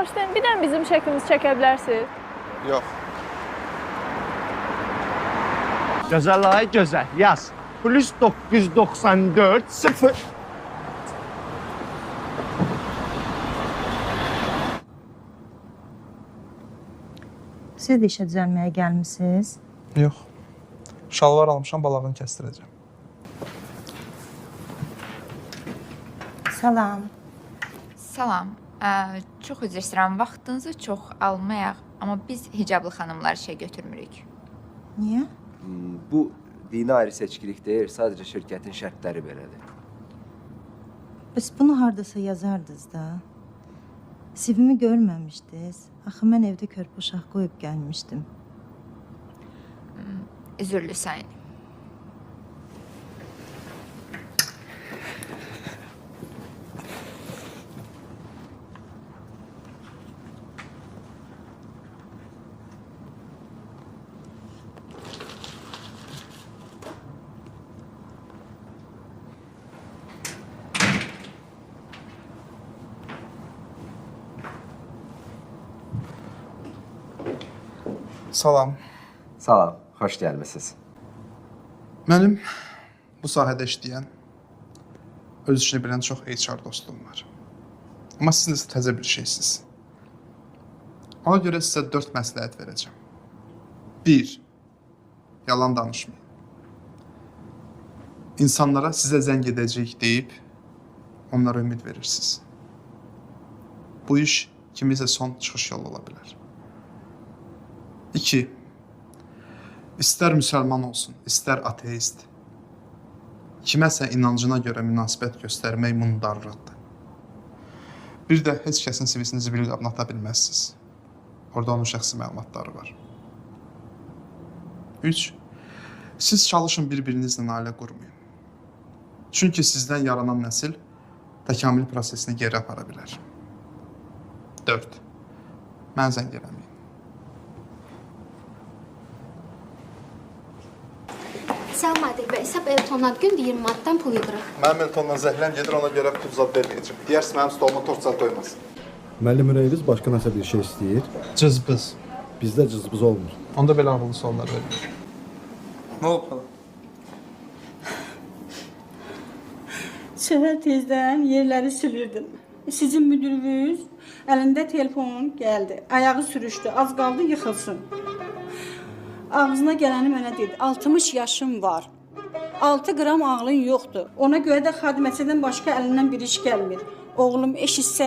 gəlmişdin. Bir dənə bizim şəklimizi çəkə bilərsiniz? Yox. Gözəl ay gözəl. Yaz. Plus 994 0. Siz də işə düzəlməyə gəlmisiniz? Yox. Şalvar almışam, balağını kəstirəcəm. Salam. Salam. Çox üzr istəyirəm, vaxtınızı çox almayaq, amma biz hicablı xanımlar işə götürmürük. Niyə? Bu dini ayrı seçkilik deyil, sadəcə şirkətin şərtləri belədir. Bəs bunu hardasa yazardınız da. CV-mi görməmişdiniz. Axı mən evdə körpə uşaq qoyub gəlmişdim. Üzürlü sayın. Salam. Salam, xoş gəlmisiniz. Mənim bu sahədə işləyən, öz işini bilən çox HR dostum var. Amma sizin isə təzə bir şeysiniz. Ona görə sizə 4 məsləhət verəcəm. 1. Yalan danışmayın. İnsanlara sizə zəng edəcəyik deyib, onlara ümid verirsiniz. Bu iş kimisə son çıxış yolu ola bilər. 2. İstər müsəlman olsun, istər ateist. Kiməsə inancına görə münasibət göstərmək mundarlıqdır. Bir də heç kəsin CV-sini zibil qabına ata bilməzsiniz. Orada onun şəxsi məlumatları var. 3. Siz çalışın bir-birinizlə ailə qurmayın. Çünki sizdən yaranan nəsil təkamül prosesini geri apara bilər. 4. Mən zəng eləməyin. Salam Adil bəy, hesab Eltondan gündür 20 manatdan pul yığırıq. Mənim Eltondan zəhləm gedir, ona görə pul zad verməyəcəm. Deyərsin mənim stoluma tort zad qoymasın. Müəllim ürəyiniz başqa nəsə bir şey istəyir. Cızbız. Bizdə cızbız olmur. Onda belə ağıllı suallar verir. Nə olub hala? Səhər tezdən yerləri silirdim. Sizin müdürünüz əlində telefon gəldi. Ayağı sürüşdü, az qaldı yıxılsın. Ağzına gələni mənə dedi. 60 yaşım var. 6 qram ağlın yoxdur. Ona görə də xadiməsindən başqa əlindən bir iş gəlmir. Oğlum eşitsə